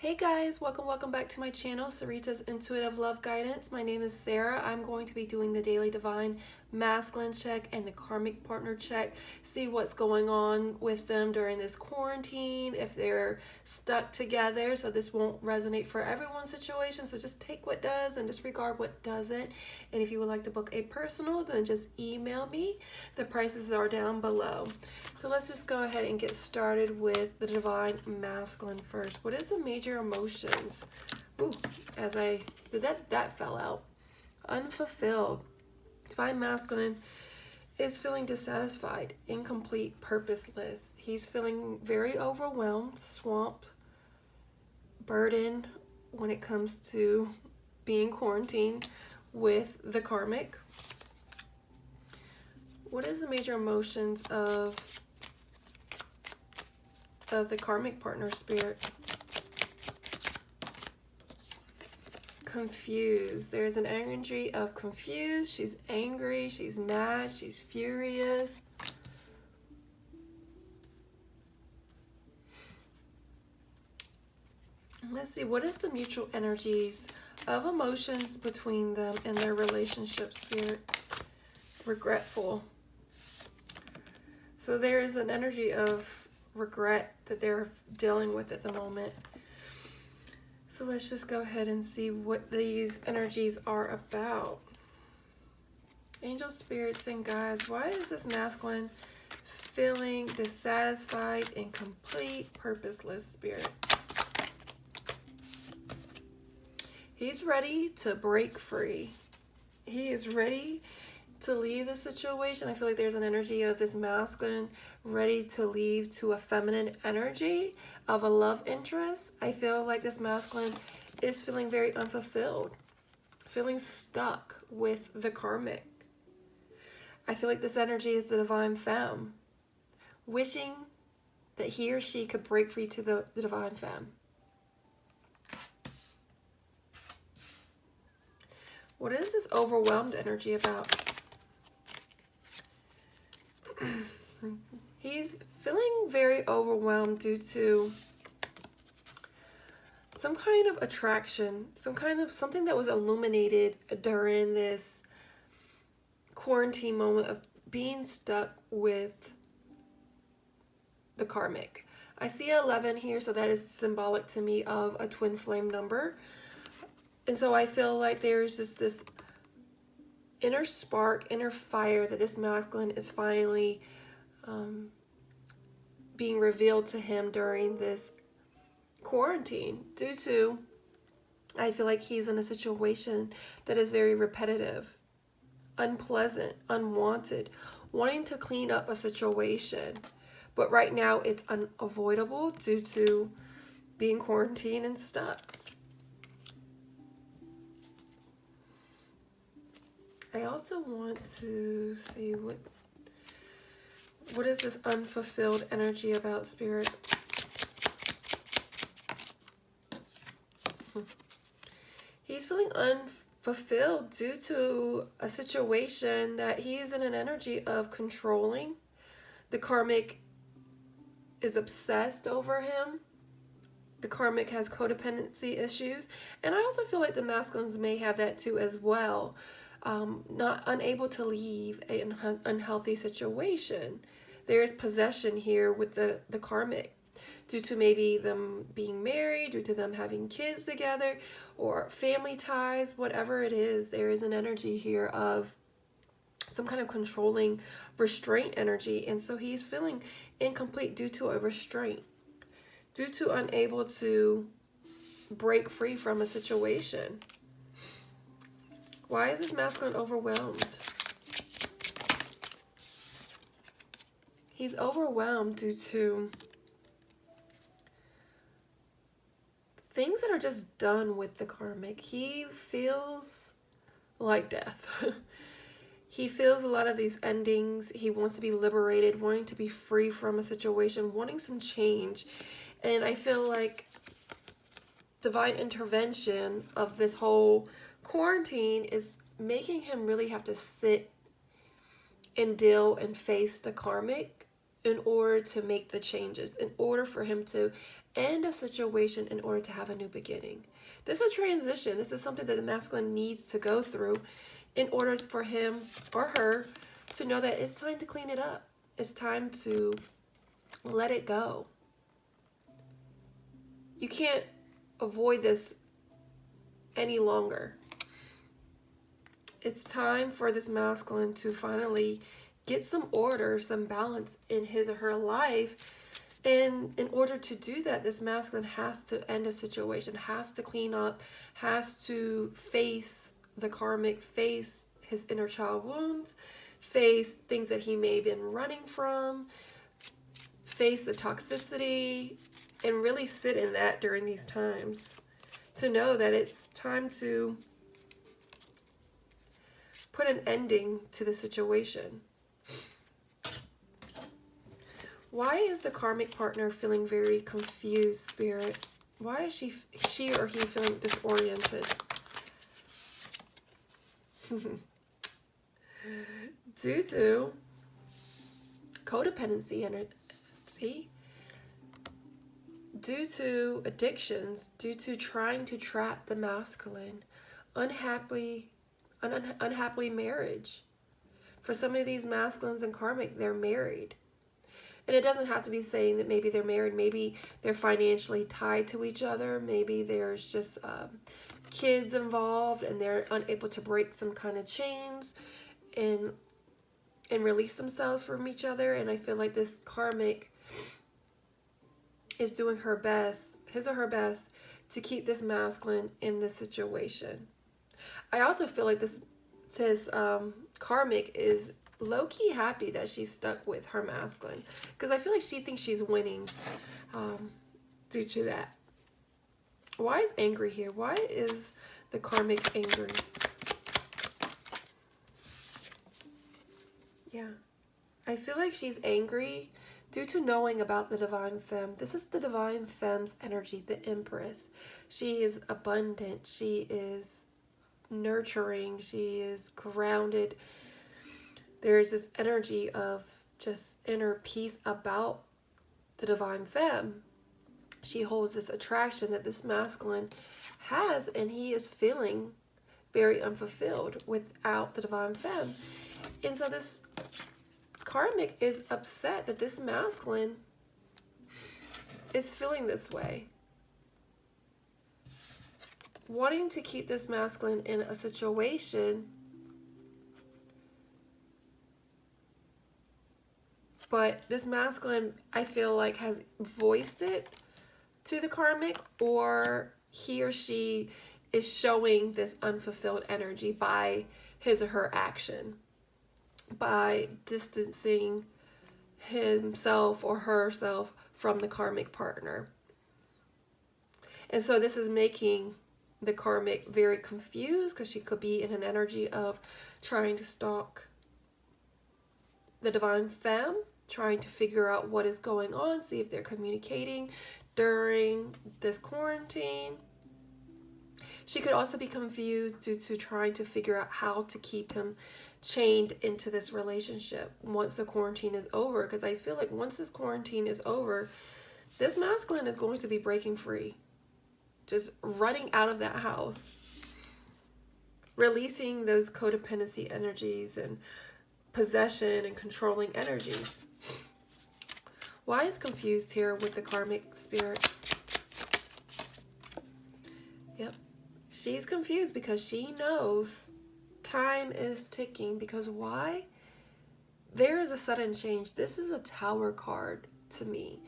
Hey guys, welcome back to my channel, Sarita's Intuitive Love Guidance. My name is Sarah. I'm going to be doing the daily divine masculine check and the karmic partner check. See what's going on with them during this quarantine, if they're stuck together. So this won't resonate for everyone's situation. So just take what does and disregard what doesn't. And if you would like to book a personal, then just email me. The prices are down below. So let's just go ahead and get started with the divine masculine first. What is the major emotions? Ooh, as I did that fell out. Unfulfilled. Divine masculine is feeling dissatisfied, incomplete, purposeless. He's feeling very overwhelmed, swamped, burdened when it comes to being quarantined with the karmic. What is the major emotions of the karmic partner spirit? Confused. There's an energy of confused. She's angry. She's mad. She's furious. Let's see. What is the mutual energies of emotions between them and their relationship spirit? Regretful. So there is an energy of regret that they're dealing with at the moment. So let's just go ahead and see what these energies are about. Angel spirits and guides, why is this masculine feeling dissatisfied, incomplete, purposeless spirit? He's ready to break free. He is ready to leave the situation. I feel like there's an energy of this masculine ready to leave to a feminine energy of a love interest. I feel like this masculine is feeling very unfulfilled, feeling stuck with the karmic. I feel like this energy is the divine femme, wishing that he or she could break free to the divine femme. What is this overwhelmed energy about? He's feeling very overwhelmed due to some kind of attraction, something that was illuminated during this quarantine moment of being stuck with the karmic. I see 11 here, so that is symbolic to me of a twin flame number. And so I feel like there's this inner spark, inner fire that this masculine is finally being revealed to him during this quarantine, due to, I feel like he's in a situation that is very repetitive, unpleasant, unwanted, wanting to clean up a situation, but right now it's unavoidable due to being quarantined and stuck. I also want to see what is this unfulfilled energy about, spirit? He's feeling unfulfilled due to a situation that he is in an energy of controlling. The karmic is obsessed over him. The karmic has codependency issues. And I also feel like the masculines may have that too as well. Not unable to leave an unhealthy situation. There's possession here with the karmic, due to maybe them being married, due to them having kids together, or family ties, whatever it is. There is an energy here of some kind of controlling restraint energy, and so he's feeling incomplete due to a restraint, due to unable to break free from a situation. Why is this masculine overwhelmed? He's overwhelmed due to things that are just done with the karmic. He feels like death. He feels a lot of these endings. He wants to be liberated, wanting to be free from a situation, wanting some change. And I feel like divine intervention of this whole quarantine is making him really have to sit and deal and face the karmic in order to make the changes, in order for him to end a situation in order to have a new beginning. This is a transition. This is something that the masculine needs to go through in order for him or her to know that it's time to clean it up. It's time to let it go. You can't avoid this any longer. It's time for this masculine to finally get some order, some balance in his or her life. And in order to do that, this masculine has to end a situation, has to clean up, has to face the karmic, face his inner child wounds, face things that he may have been running from, face the toxicity, and really sit in that during these times to know that it's time to put an ending to the situation. Why is the karmic partner feeling very confused, Spirit? Why is she or he feeling disoriented? Due to codependency energy, due to addictions, due to trying to trap the masculine, unhappily marriage. For some of these masculines and karmic, they're married. And it doesn't have to be saying that maybe they're married. Maybe they're financially tied to each other. Maybe there's just kids involved and they're unable to break some kind of chains and release themselves from each other. And I feel like this karmic is doing her best, his or her best, to keep this masculine in this situation. I also feel like this karmic is low-key happy that she's stuck with her masculine, because I feel like she thinks she's winning due to that. Why is angry here? Why is the karmic angry? Yeah, I feel like she's angry due to knowing about the divine femme. This is the divine femme's energy, the empress. She is abundant. She is nurturing. She is grounded. There's this energy of just inner peace about the divine femme. She holds this attraction that this masculine has, and he is feeling very unfulfilled without the divine femme. And so this karmic is upset that this masculine is feeling this way. Wanting to keep this masculine in a situation, but this masculine, I feel like, has voiced it to the karmic, or he or she is showing this unfulfilled energy by his or her action, by distancing himself or herself from the karmic partner. And so this is making the karmic very confused, because she could be in an energy of trying to stalk the divine femme, trying to figure out what is going on, see if they're communicating during this quarantine. She could also be confused due to trying to figure out how to keep him chained into this relationship once the quarantine is over, because I feel like once this quarantine is over, this masculine is going to be breaking free, just running out of that house, releasing those codependency energies and possession and controlling energies. Why is confused here with the karmic spirit? Yep. She's confused because she knows time is ticking. Because why? There is a sudden change. This is a Tower card to me.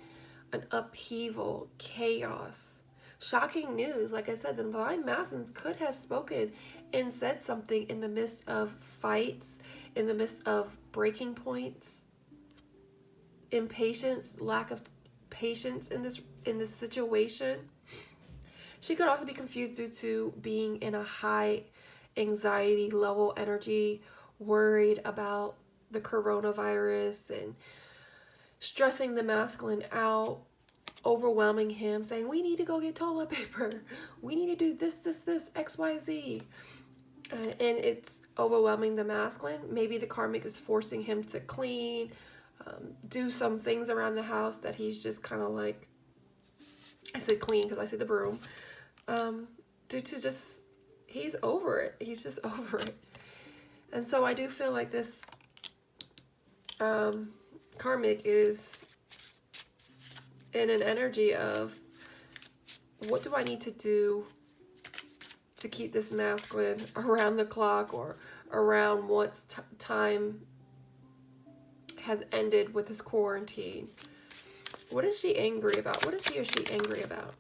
An upheaval, chaos, shocking news. Like I said, the divine masculines could have spoken and said something in the midst of fights, in the midst of breaking points, impatience, lack of patience in this situation. She could also be confused due to being in a high anxiety level energy, worried about the coronavirus and stressing the masculine out, overwhelming him, saying, we need to go get toilet paper, we need to do this, XYZ. And it's overwhelming the masculine. Maybe the karmic is forcing him to clean, do some things around the house that he's just kind of like I said clean because I see the broom. Due to just, he's over it. He's just over it. And so I do feel like this karmic is in an energy of, what do I need to do to keep this masculine around the clock, or around once time has ended with this quarantine? What is she angry about? What is he or she angry about?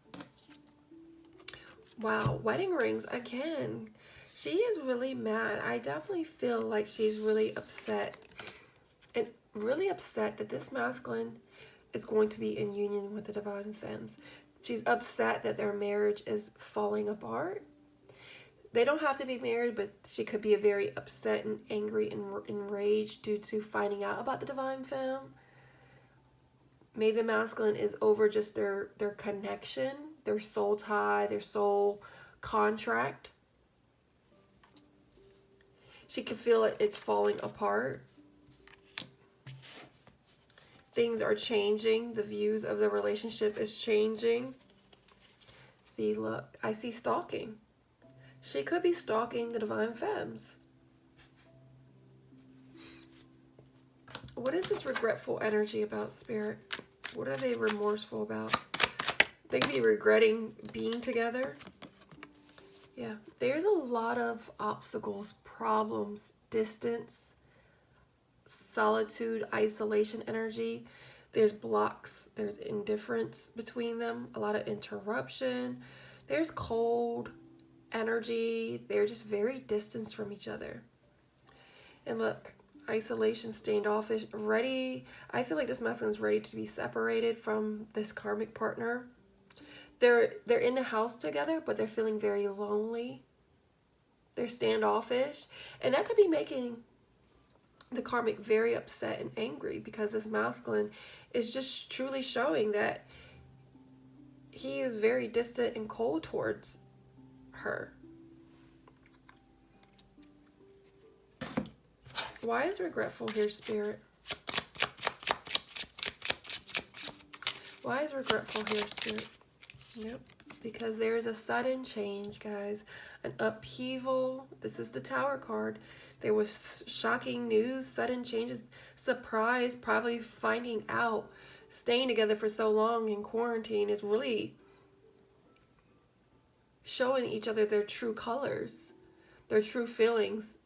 Wow, wedding rings again. She is really mad. I definitely feel like she's really upset. And really upset that this masculine is going to be in union with the divine femmes. She's upset that their marriage is falling apart. They don't have to be married, but she could be very upset and angry and enraged due to finding out about the divine femme. Maybe the masculine is over just their connection, their soul tie, their soul contract. She can feel it, it's falling apart. Things are changing. The views of the relationship is changing. See, look, I see stalking. She could be stalking the divine femmes. What is this regretful energy about, Spirit? What are they remorseful about? They could be regretting being together. Yeah, there's a lot of obstacles, problems, distance, solitude, isolation energy. There's blocks, there's indifference between them, a lot of interruption. There's cold energy. They're just very distant from each other. And look, isolation, standoffish, ready. I feel like this masculine is ready to be separated from this karmic partner. They're in the house together, but they're feeling very lonely. They're standoffish, and that could be making the karmic very upset and angry, because this masculine is just truly showing that he is very distant and cold towards her. Why is regretful here, Spirit? Why is regretful here, Spirit? Yep, because there is a sudden change, guys. An upheaval. This is the Tower card. There was shocking news, sudden changes, surprise, probably finding out. Staying together for so long in quarantine is really showing each other their true colors, their true feelings.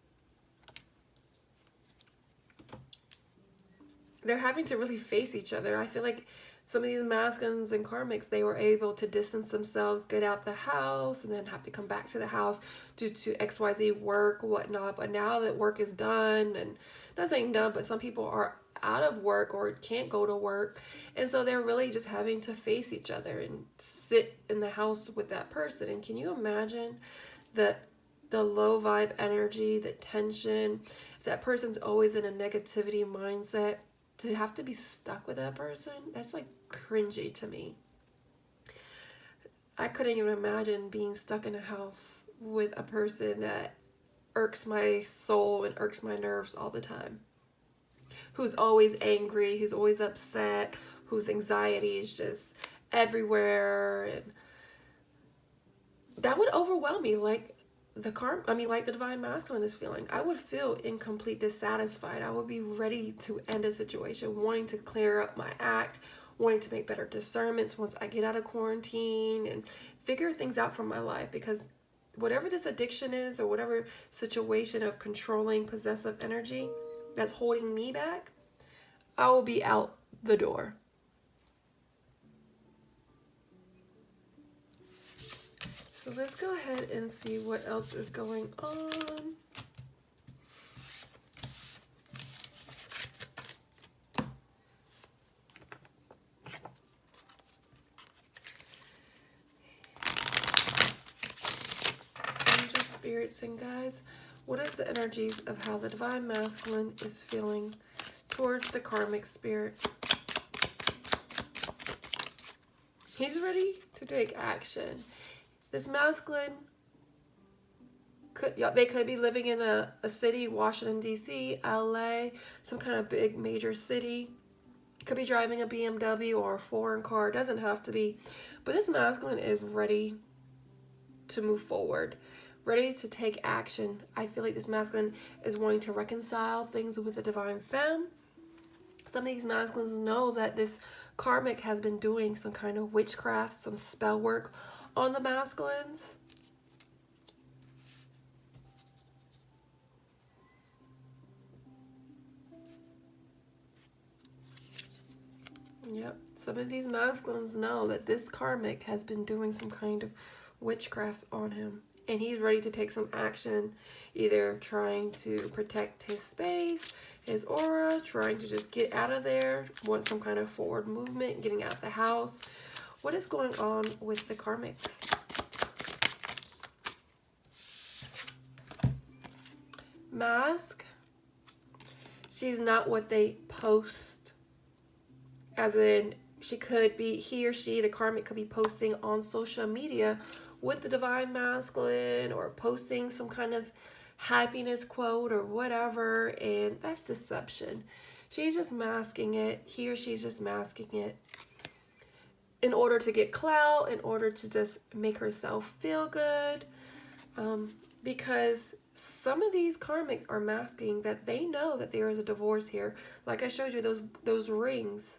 They're having to really face each other. I feel like some of these masculines and karmics, they were able to distance themselves, get out the house, and then have to come back to the house due to XYZ work, whatnot. But now that work is done, and not saying done, but some people are out of work or can't go to work. And so they're really just having to face each other and sit in the house with that person. And can you imagine the low vibe energy, the tension? If that person's always in a negativity mindset, to have to be stuck with that person, that's like cringy to me. I couldn't even imagine being stuck in a house with a person that irks my soul and irks my nerves all the time. Who's always angry, who's always upset, whose anxiety is just everywhere. And that would overwhelm me, like like the divine masculine is feeling. I would feel incomplete, dissatisfied. I would be ready to end a situation, wanting to clear up my act, wanting to make better discernments once I get out of quarantine and figure things out from my life. Because whatever this addiction is, or whatever situation of controlling, possessive energy that's holding me back, I will be out the door. So let's go ahead and see what else is going on. Angel, spirits, and guides, what is the energies of how the divine masculine is feeling towards the karmic spirit? He's ready to take action. This masculine, they could be living in a city, Washington, D.C., L.A., some kind of big major city. Could be driving a BMW or a foreign car. Doesn't have to be. But this masculine is ready to move forward, ready to take action. I feel like this masculine is wanting to reconcile things with the divine femme. Some of these masculines know that this karmic has been doing some kind of witchcraft, some spell work on the masculines. Yep, some of these masculines know that this karmic has been doing some kind of witchcraft on him. And he's ready to take some action, either trying to protect his space, his aura, trying to just get out of there, want some kind of forward movement, getting out of the house. What is going on with the karmics? Mask. She's not what they post. As in, she could be, he or she, the karmic, could be posting on social media with the divine masculine, or posting some kind of happiness quote or whatever, and that's deception. She's just masking it. He or she's just masking it in order to get clout, in order to just make herself feel good, because some of these karmics are masking that they know that there is a divorce here. Like I showed you, those rings,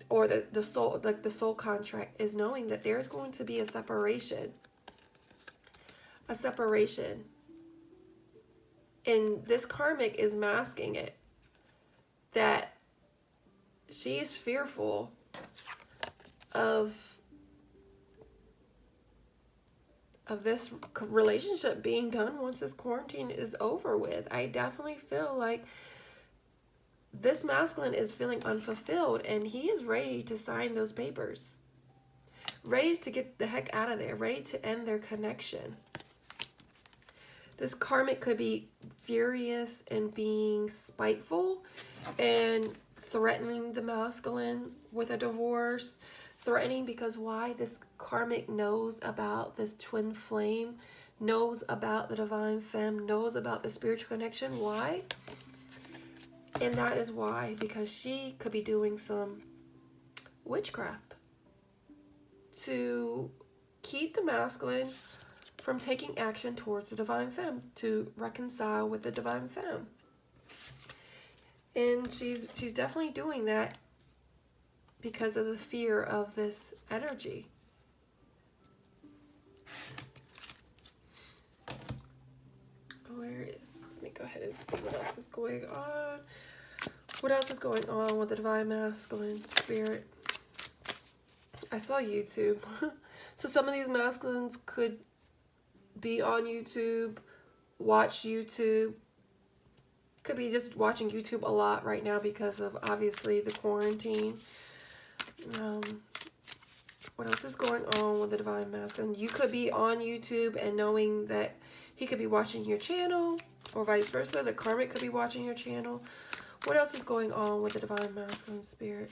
or the soul, like the soul contract, is knowing that there's going to be a separation. A separation. And this karmic is masking it. That she is fearful of this relationship being done once this quarantine is over with. I definitely feel like this masculine is feeling unfulfilled, and he is ready to sign those papers. Ready to get the heck out of there. Ready to end their connection. This karmic could be furious and being spiteful and threatening the masculine with a divorce. Threatening because why? This karmic knows about this twin flame, knows about the divine femme, knows about the spiritual connection. Why? And that is why, because she could be doing some witchcraft to keep the masculine from taking action towards the divine femme, to reconcile with the divine femme. And she's definitely doing that because of the fear of this energy. Where is, let me go ahead and see what else is going on. What else is going on with the divine masculine spirit? I saw YouTube. So some of these masculines could be on YouTube, watch YouTube. Could be just watching YouTube a lot right now because of, obviously, the quarantine. What else is going on with the divine masculine? You could be on YouTube and knowing that he could be watching your channel, or vice versa. The karmic could be watching your channel. What else is going on with the divine masculine spirit?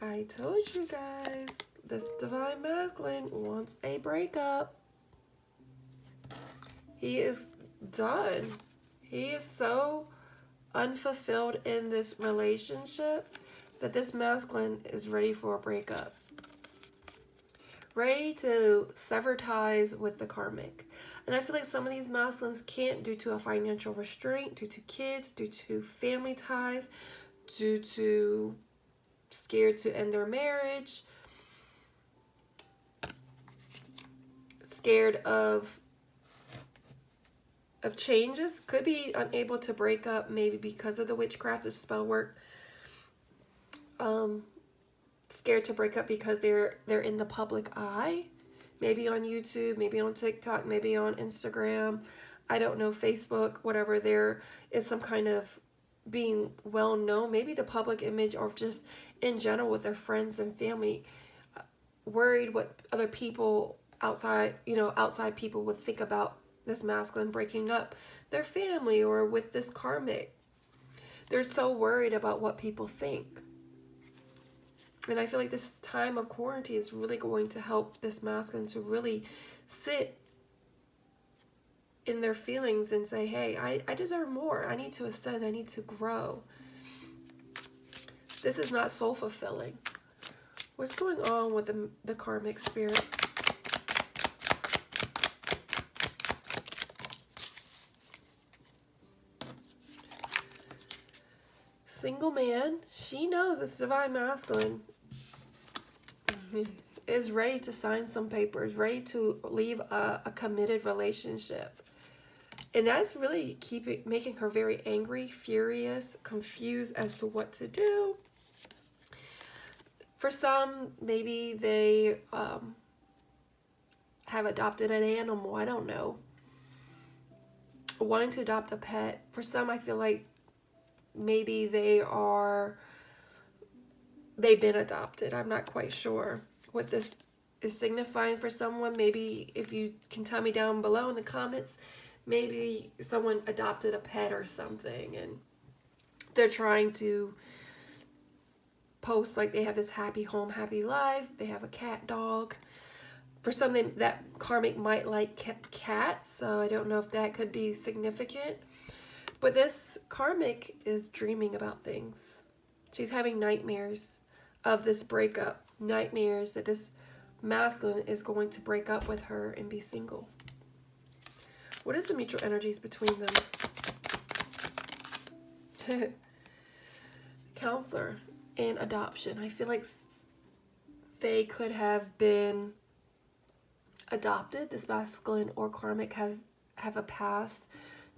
I told you guys, this divine masculine wants a breakup. He is done. He is so unfulfilled in this relationship that this masculine is ready for a breakup. Ready to sever ties with the karmic. And I feel like some of these masculines can't, due to a financial restraint, due to kids, due to family ties, due to scared to end their marriage, scared of changes, could be unable to break up, maybe because of the witchcraft, the spell work. Scared to break up because they're in the public eye, maybe on YouTube, maybe on TikTok, maybe on Instagram, I don't know, Facebook, whatever. There is some kind of being well known, maybe the public image, or just in general with their friends and family, worried what other people outside people would think about this masculine breaking up their family or with this karmic. They're so worried about what people think. And I feel like this time of quarantine is really going to help this masculine to really sit in their feelings and say, hey, I deserve more. I need to ascend. I need to grow. This is not soul fulfilling. What's going on with the karmic spirit? Single man, she knows it's divine masculine, is ready to sign some papers, ready to leave a committed relationship. And that's really making her very angry, furious, confused as to what to do. For some, maybe they have adopted an animal. I don't know. Wanting to adopt a pet. For some, I feel like maybe they've been adopted. I'm not quite sure what this is signifying for someone. Maybe if you can tell me down below in the comments, maybe someone adopted a pet or something and they're trying to post like they have this happy home, happy life. They have a cat, dog. For something that karmic might like cats, so I don't know if that could be significant. But this karmic is dreaming about things. She's having nightmares of this breakup. Nightmares that this masculine is going to break up with her and be single. What is the mutual energies between them? Counselor and adoption. I feel like they could have been adopted. This masculine or karmic have a past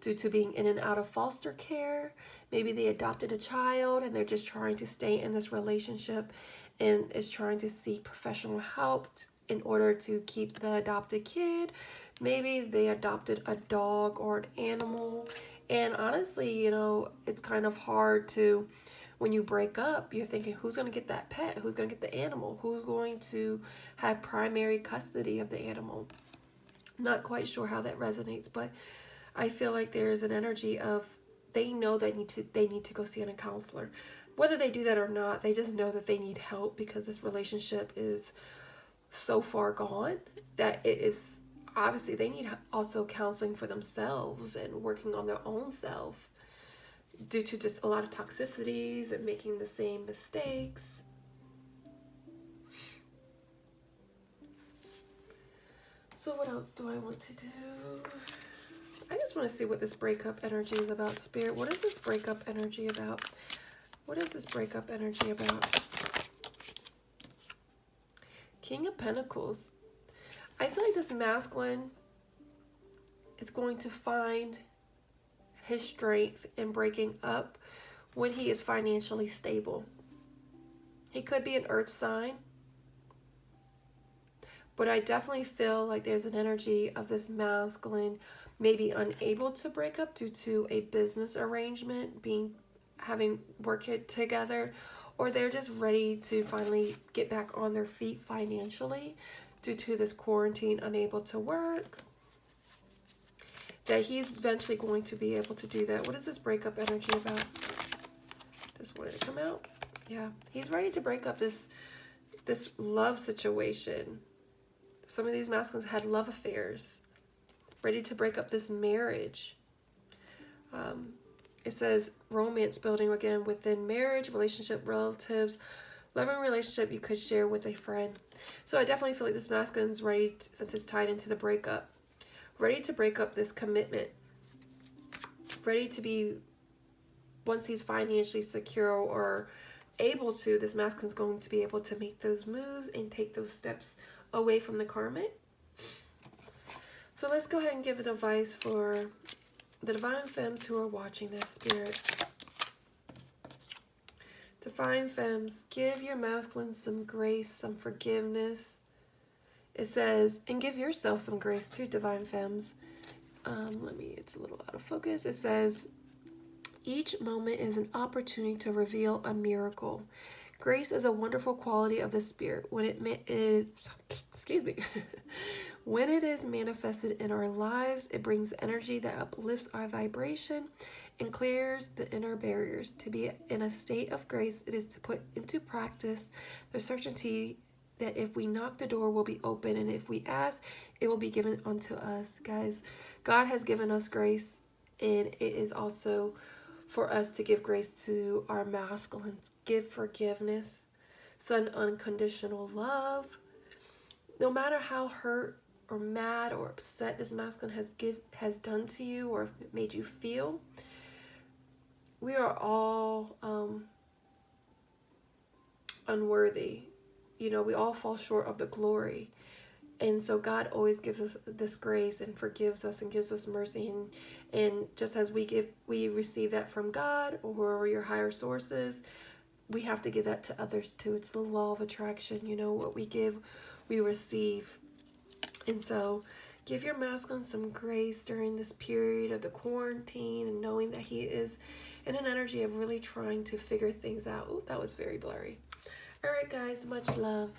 due to being in and out of foster care. Maybe they adopted a child and they're just trying to stay in this relationship and is trying to seek professional help in order to keep the adopted kid. Maybe they adopted a dog or an animal. And honestly, you know, it's kind of hard to, when you break up, you're thinking, who's going to get that pet? Who's going to get the animal? Who's going to have primary custody of the animal? Not quite sure how that resonates, but I feel like there's an energy of they know they need to go see a counselor. Whether they do that or not, they just know that they need help because this relationship is so far gone that it is obviously they need also counseling for themselves and working on their own self due to just a lot of toxicities and making the same mistakes. So what else do I want to do? I just want to see what this breakup energy is about, Spirit. What is this breakup energy about? What is this breakup energy about? King of Pentacles. I feel like this masculine is going to find his strength in breaking up when he is financially stable. He could be an earth sign, but I definitely feel like there's an energy of this masculine maybe unable to break up due to a business arrangement, having worked it together, or they're just ready to finally get back on their feet financially due to this quarantine, unable to work. That he's eventually going to be able to do that. What is this breakup energy about? This wanted to come out. Yeah, he's ready to break up this love situation. Some of these masculines had love affairs. Ready to break up this marriage. It says romance building again within marriage, relationship, relatives, loving relationship you could share with a friend. So I definitely feel like this masculine's ready, since it's tied into the breakup, ready to break up this commitment. Ready to be, once he's financially secure or able to, this masculine's going to be able to make those moves and take those steps away from the karmic. So let's go ahead and give an advice for the Divine Femmes who are watching this, Spirit. Divine Femmes, give your masculine some grace, some forgiveness. It says, and give yourself some grace too, Divine Femmes. It's a little out of focus. It says, each moment is an opportunity to reveal a miracle. Grace is a wonderful quality of the Spirit. When it is, when it is manifested in our lives, it brings energy that uplifts our vibration and clears the inner barriers. To be in a state of grace, it is to put into practice the certainty that if we knock, the door will be open, and if we ask, it will be given unto us. Guys, God has given us grace, and it is also for us to give grace to our masculines. Give forgiveness, send unconditional love. No matter how hurt or mad or upset this masculine has done to you or made you feel, we are all unworthy. You know, we all fall short of the glory. And so God always gives us this grace and forgives us and gives us mercy. And just as we receive that from God or your higher sources, we have to give that to others too. It's the law of attraction. You know, what we give, we receive. And so give your masculine some grace during this period of the quarantine, and knowing that he is in an energy of really trying to figure things out. Ooh, that was very blurry. All right, guys, much love.